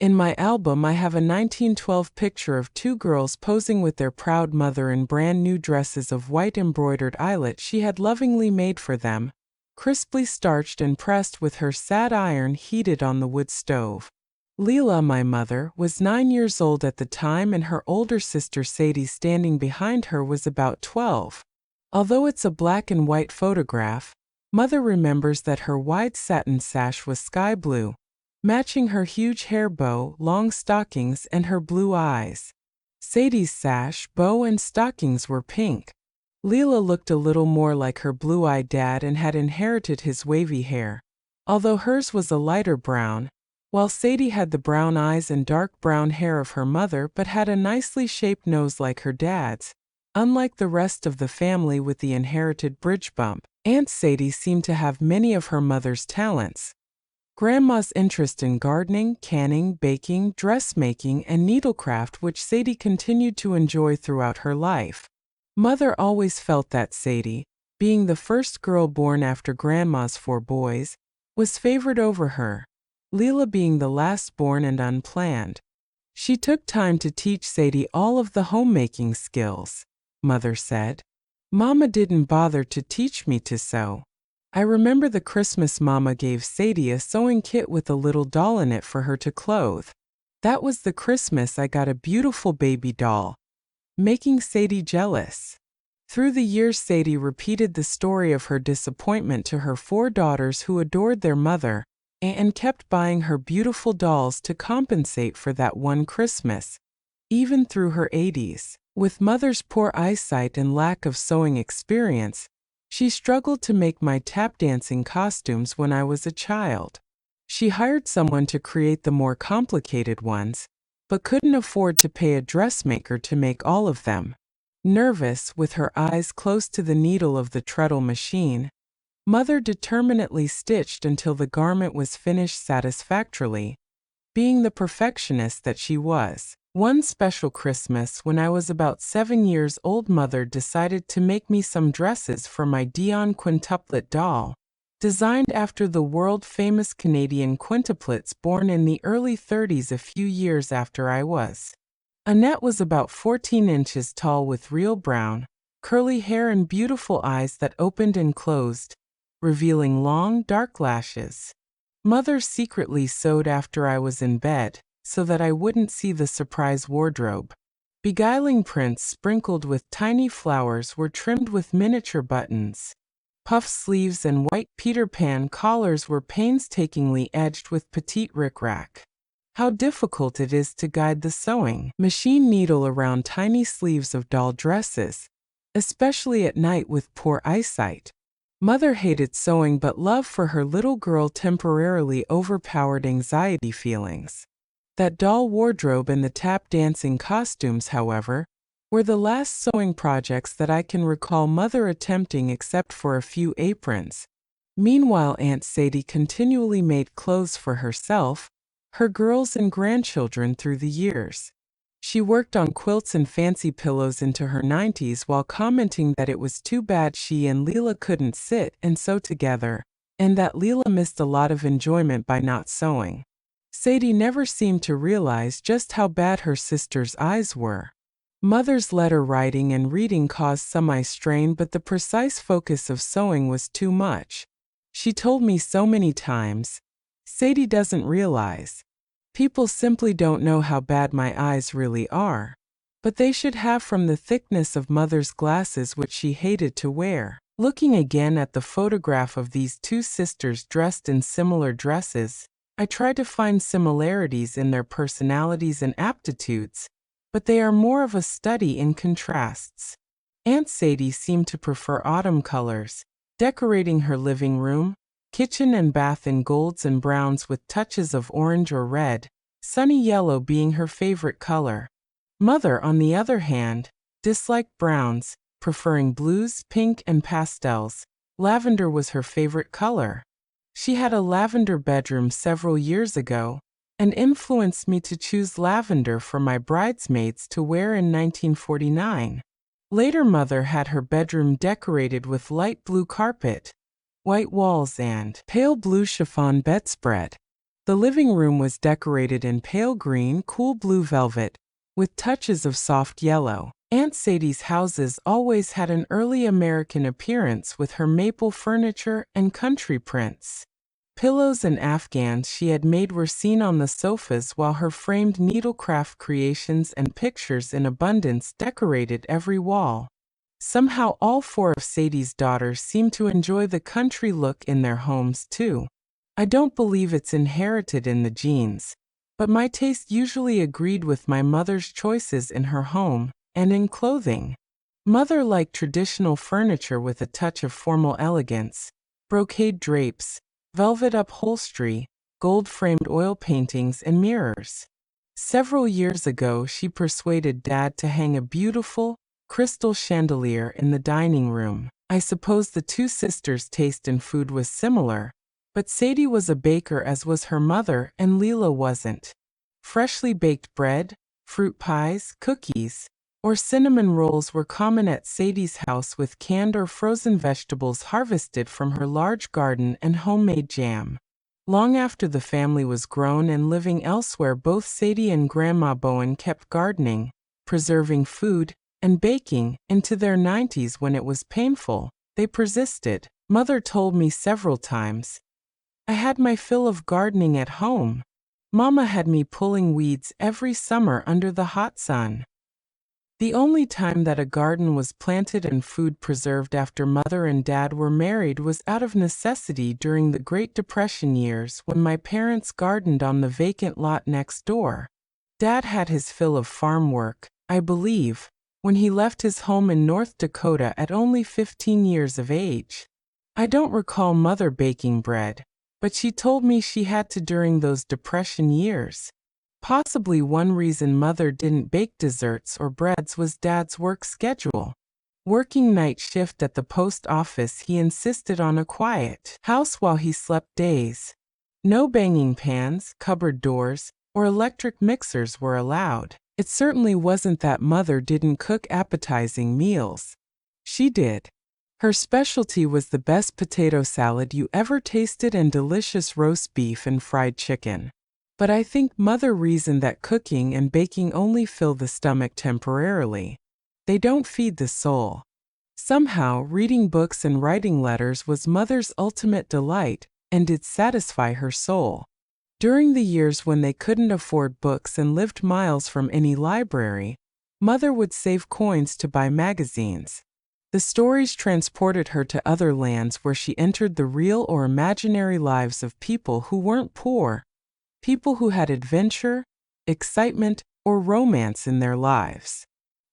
In my album, I have a 1912 picture of two girls posing with their proud mother in brand new dresses of white embroidered eyelet she had lovingly made for them, crisply starched and pressed with her sad iron heated on the wood stove. Lela, my mother, was 9 years old at the time, and her older sister Sadie, standing behind her, was about 12. Although it's a black and white photograph, Mother remembers that her wide satin sash was sky blue, matching her huge hair bow, long stockings, and her blue eyes. Sadie's sash, bow, and stockings were pink. Lela looked a little more like her blue-eyed dad and had inherited his wavy hair, although hers was a lighter brown, while Sadie had the brown eyes and dark brown hair of her mother but had a nicely shaped nose like her dad's. Unlike the rest of the family with the inherited bridge bump, Aunt Sadie seemed to have many of her mother's talents. Grandma's interest in gardening, canning, baking, dressmaking, and needlecraft, which Sadie continued to enjoy throughout her life. Mother always felt that Sadie, being the first girl born after Grandma's 4 boys, was favored over her, Lela being the last born and unplanned. She took time to teach Sadie all of the homemaking skills, Mother said. Mama didn't bother to teach me to sew. I remember the Christmas Mama gave Sadie a sewing kit with a little doll in it for her to clothe. That was the Christmas I got a beautiful baby doll, making Sadie jealous. Through the years, Sadie repeated the story of her disappointment to her 4 daughters who adored their mother and kept buying her beautiful dolls to compensate for that one Christmas, even through her 80s. With Mother's poor eyesight and lack of sewing experience, she struggled to make my tap dancing costumes when I was a child. She hired someone to create the more complicated ones, but couldn't afford to pay a dressmaker to make all of them. Nervous, with her eyes close to the needle of the treadle machine, Mother determinedly stitched until the garment was finished satisfactorily, being the perfectionist that she was. One special Christmas, when I was about 7 years old, Mother decided to make me some dresses for my Dion quintuplet doll, designed after the world-famous Canadian quintuplets born in the early 30s, a few years after I was. Annette was about 14 inches tall with real brown, curly hair and beautiful eyes that opened and closed, revealing long, dark lashes. Mother secretly sewed after I was in bed, so that I wouldn't see the surprise wardrobe. Beguiling prints sprinkled with tiny flowers were trimmed with miniature buttons. Puff sleeves and white Peter Pan collars were painstakingly edged with petite rickrack. How difficult it is to guide the sewing machine needle around tiny sleeves of doll dresses, especially at night with poor eyesight. Mother hated sewing, but love for her little girl temporarily overpowered anxiety feelings. That doll wardrobe and the tap dancing costumes, however, were the last sewing projects that I can recall Mother attempting, except for a few aprons. Meanwhile, Aunt Sadie continually made clothes for herself, her girls and grandchildren through the years. She worked on quilts and fancy pillows into her 90s while commenting that it was too bad she and Lela couldn't sit and sew together, and that Lela missed a lot of enjoyment by not sewing. Sadie never seemed to realize just how bad her sister's eyes were. Mother's letter writing and reading caused some eye strain, but the precise focus of sewing was too much. She told me so many times, "Sadie doesn't realize. People simply don't know how bad my eyes really are." But they should have, from the thickness of Mother's glasses, which she hated to wear. Looking again at the photograph of these 2 sisters dressed in similar dresses, I try to find similarities in their personalities and aptitudes, but they are more of a study in contrasts. Aunt Sadie seemed to prefer autumn colors, decorating her living room, kitchen and bath in golds and browns with touches of orange or red, sunny yellow being her favorite color. Mother, on the other hand, disliked browns, preferring blues, pink, and pastels. Lavender was her favorite color. She had a lavender bedroom several years ago, and influenced me to choose lavender for my bridesmaids to wear in 1949. Later, Mother had her bedroom decorated with light blue carpet, white walls, and pale blue chiffon bedspread. The living room was decorated in pale green, cool blue velvet, with touches of soft yellow. Aunt Sadie's houses always had an early American appearance with her maple furniture and country prints. Pillows and afghans she had made were seen on the sofas, while her framed needlecraft creations and pictures in abundance decorated every wall. Somehow all four of Sadie's daughters seemed to enjoy the country look in their homes too. I don't believe it's inherited in the genes, but my taste usually agreed with my mother's choices in her home and in clothing. Mother liked traditional furniture with a touch of formal elegance, brocade drapes, velvet upholstery, gold-framed oil paintings, and mirrors. Several years ago, she persuaded Dad to hang a beautiful, crystal chandelier in the dining room. I suppose the two sisters' taste in food was similar, but Sadie was a baker as was her mother, and Lela wasn't. Freshly baked bread, fruit pies, cookies, or cinnamon rolls were common at Sadie's house, with canned or frozen vegetables harvested from her large garden and homemade jam. Long after the family was grown and living elsewhere, both Sadie and Grandma Bowen kept gardening, preserving food, and baking. Into their 90s, when it was painful, they persisted. Mother told me several times, "I had my fill of gardening at home. Mama had me pulling weeds every summer under the hot sun." The only time that a garden was planted and food preserved after Mother and Dad were married was out of necessity during the Great Depression years, when my parents gardened on the vacant lot next door. Dad had his fill of farm work, I believe, when he left his home in North Dakota at only 15 years of age. I don't recall Mother baking bread, but she told me she had to during those Depression years. Possibly one reason Mother didn't bake desserts or breads was Dad's work schedule. Working night shift at the post office, he insisted on a quiet house while he slept days. No banging pans, cupboard doors, or electric mixers were allowed. It certainly wasn't that Mother didn't cook appetizing meals. She did. Her specialty was the best potato salad you ever tasted and delicious roast beef and fried chicken. But I think Mother reasoned that cooking and baking only fill the stomach temporarily. They don't feed the soul. Somehow, reading books and writing letters was Mother's ultimate delight, and did satisfy her soul. During the years when they couldn't afford books and lived miles from any library, Mother would save coins to buy magazines. The stories transported her to other lands where she entered the real or imaginary lives of people who weren't poor. People who had adventure, excitement, or romance in their lives.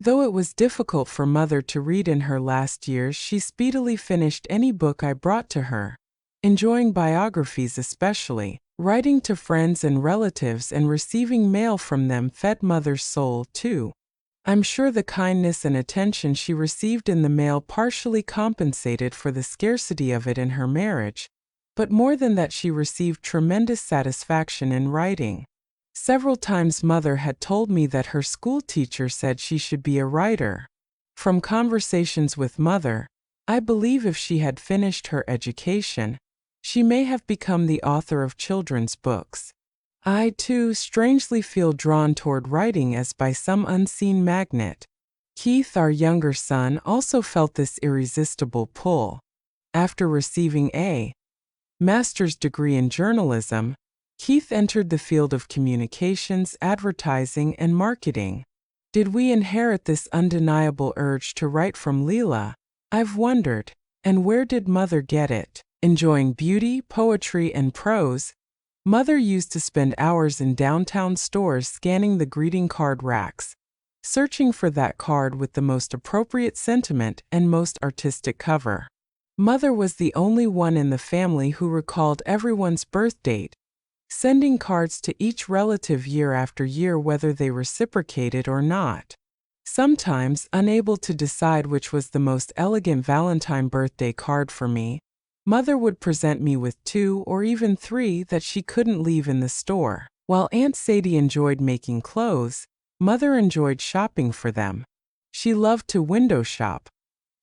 Though it was difficult for Mother to read in her last years, she speedily finished any book I brought to her. Enjoying biographies especially, writing to friends and relatives and receiving mail from them fed Mother's soul too. I'm sure the kindness and attention she received in the mail partially compensated for the scarcity of it in her marriage. But more than that, she received tremendous satisfaction in writing. Several times Mother had told me that her school teacher said she should be a writer. From conversations with Mother, I believe if she had finished her education, she may have become the author of children's books. I, too, strangely feel drawn toward writing as by some unseen magnet. Keith, our younger son, also felt this irresistible pull. After receiving a master's degree in journalism, Keith entered the field of communications, advertising, and marketing. Did we inherit this undeniable urge to write from Lela? I've wondered. And where did Mother get it? Enjoying beauty, poetry, and prose, Mother used to spend hours in downtown stores scanning the greeting card racks, searching for that card with the most appropriate sentiment and most artistic cover. Mother was the only one in the family who recalled everyone's birth date, sending cards to each relative year after year whether they reciprocated or not. Sometimes, unable to decide which was the most elegant Valentine birthday card for me, Mother would present me with 2 or even 3 that she couldn't leave in the store. While Aunt Sadie enjoyed making clothes, Mother enjoyed shopping for them. She loved to window shop,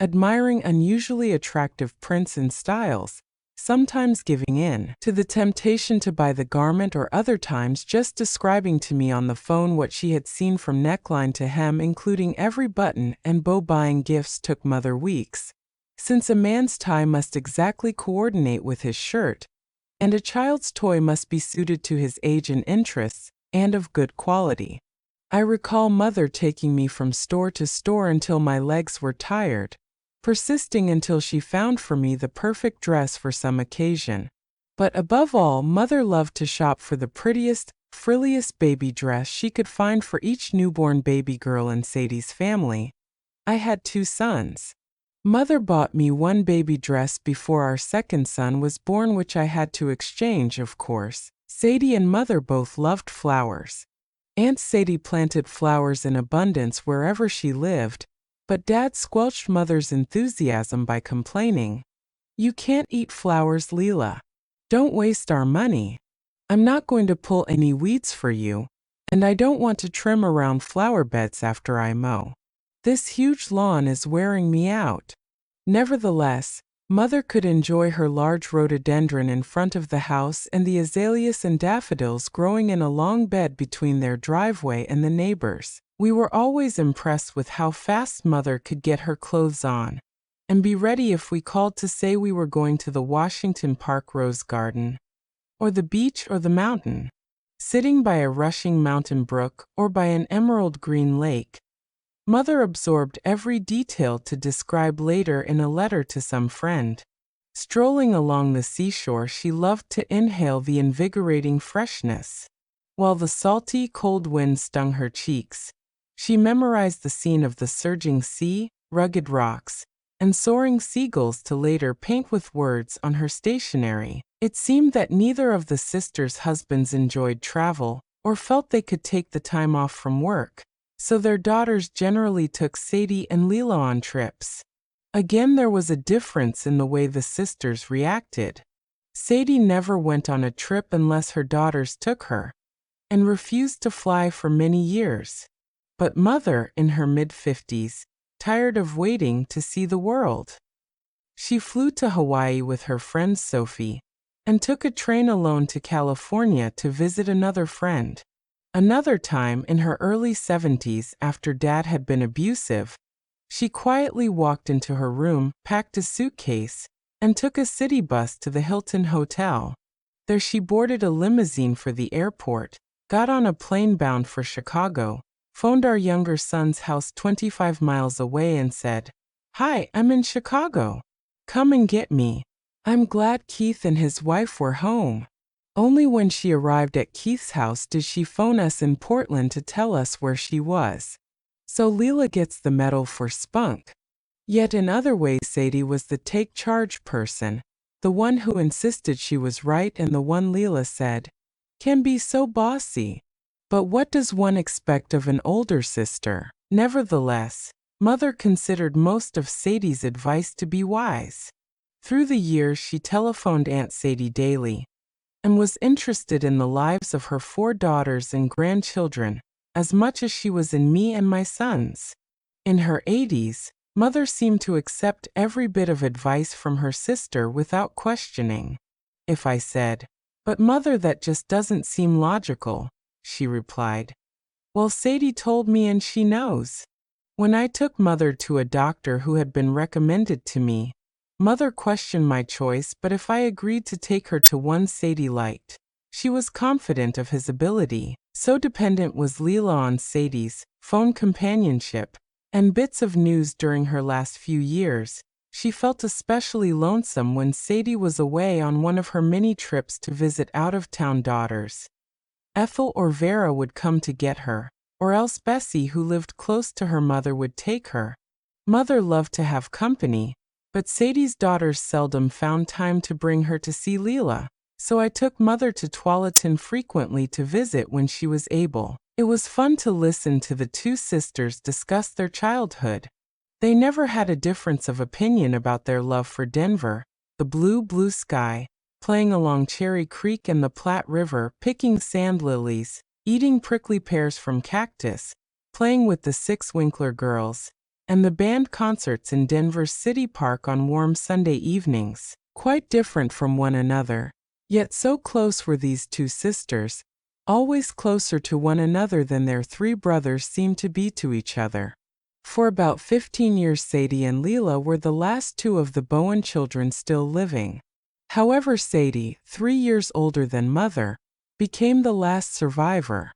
admiring unusually attractive prints and styles, sometimes giving in to the temptation to buy the garment or other times just describing to me on the phone what she had seen from neckline to hem, including every button and bow. Buying gifts took Mother weeks, since a man's tie must exactly coordinate with his shirt, and a child's toy must be suited to his age and interests, and of good quality. I recall Mother taking me from store to store until my legs were tired, persisting until she found for me the perfect dress for some occasion. But above all, Mother loved to shop for the prettiest, frilliest baby dress she could find for each newborn baby girl in Sadie's family. I had 2 sons. Mother bought me one baby dress before our second son was born, which I had to exchange, of course. Sadie and Mother both loved flowers. Aunt Sadie planted flowers in abundance wherever she lived, but Dad squelched Mother's enthusiasm by complaining, "You can't eat flowers, Lela. Don't waste our money. I'm not going to pull any weeds for you, and I don't want to trim around flower beds after I mow. This huge lawn is wearing me out." Nevertheless, Mother could enjoy her large rhododendron in front of the house and the azaleas and daffodils growing in a long bed between their driveway and the neighbors. We were always impressed with how fast Mother could get her clothes on and be ready if we called to say we were going to the Washington Park Rose Garden, or the beach or the mountain, sitting by a rushing mountain brook or by an emerald green lake. Mother absorbed every detail to describe later in a letter to some friend. Strolling along the seashore, she loved to inhale the invigorating freshness. While the salty, cold wind stung her cheeks, she memorized the scene of the surging sea, rugged rocks, and soaring seagulls to later paint with words on her stationery. It seemed that neither of the sisters' husbands enjoyed travel or felt they could take the time off from work, so their daughters generally took Sadie and Lela on trips. Again, there was a difference in the way the sisters reacted. Sadie never went on a trip unless her daughters took her, and refused to fly for many years. But Mother, in her mid-50s, tired of waiting to see the world. She flew to Hawaii with her friend Sophie, and took a train alone to California to visit another friend. Another time, in her early 70s, after Dad had been abusive, she quietly walked into her room, packed a suitcase, and took a city bus to the Hilton Hotel. There she boarded a limousine for the airport, got on a plane bound for Chicago, phoned our younger son's house 25 miles away and said, "Hi, I'm in Chicago. Come and get me." I'm glad Keith and his wife were home. Only when she arrived at Keith's house did she phone us in Portland to tell us where she was. So Lela gets the medal for spunk. Yet in other ways, Sadie was the take-charge person, the one who insisted she was right and the one, Lela said, can be so bossy. But what does one expect of an older sister? Nevertheless, Mother considered most of Sadie's advice to be wise. Through the years, she telephoned Aunt Sadie daily, and was interested in the lives of her 4 daughters and grandchildren, as much as she was in me and my sons. In her 80s, Mother seemed to accept every bit of advice from her sister without questioning. If I said, "But Mother, that just doesn't seem logical," she replied, "Well, Sadie told me and she knows." When I took Mother to a doctor who had been recommended to me, Mother questioned my choice, but if I agreed to take her to one Sadie liked, she was confident of his ability. So dependent was Lela on Sadie's phone companionship and bits of news during her last few years. She felt especially lonesome when Sadie was away on one of her many trips to visit out-of-town daughters. Ethel or Vera would come to get her, or else Bessie, who lived close to her mother, would take her. Mother loved to have company, but Sadie's daughters seldom found time to bring her to see Lela, so I took Mother to Tualatin frequently to visit when she was able. It was fun to listen to the 2 sisters discuss their childhood. They never had a difference of opinion about their love for Denver, the blue, blue sky, playing along Cherry Creek and the Platte River, picking sand lilies, eating prickly pears from cactus, playing with the 6 Winkler girls, and the band concerts in Denver's City Park on warm Sunday evenings. quite different from one another. Yet so close were these two sisters, always closer to one another than their three brothers seemed to be to each other. For about 15 years Sadie and Lela were the last two of the Bowen children still living. However, Sadie, 3 years older than Mother, became the last survivor.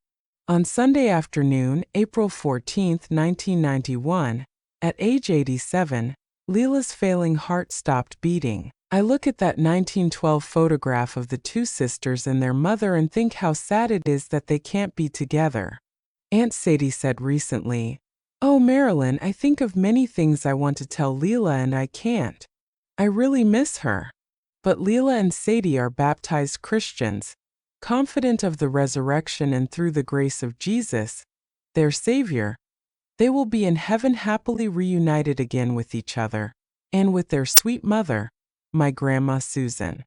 On Sunday afternoon, April 14, 1991, at age 87, Lela's failing heart stopped beating. I look at that 1912 photograph of the two sisters and their mother and think how sad it is that they can't be together. Aunt Sadie said recently, "Oh, Marilyn, I think of many things I want to tell Lela and I can't. I really miss her." But Lela and Sadie are baptized Christians, confident of the resurrection, and through the grace of Jesus, their Savior, they will be in heaven happily reunited again with each other, and with their sweet mother, my Grandma Susan.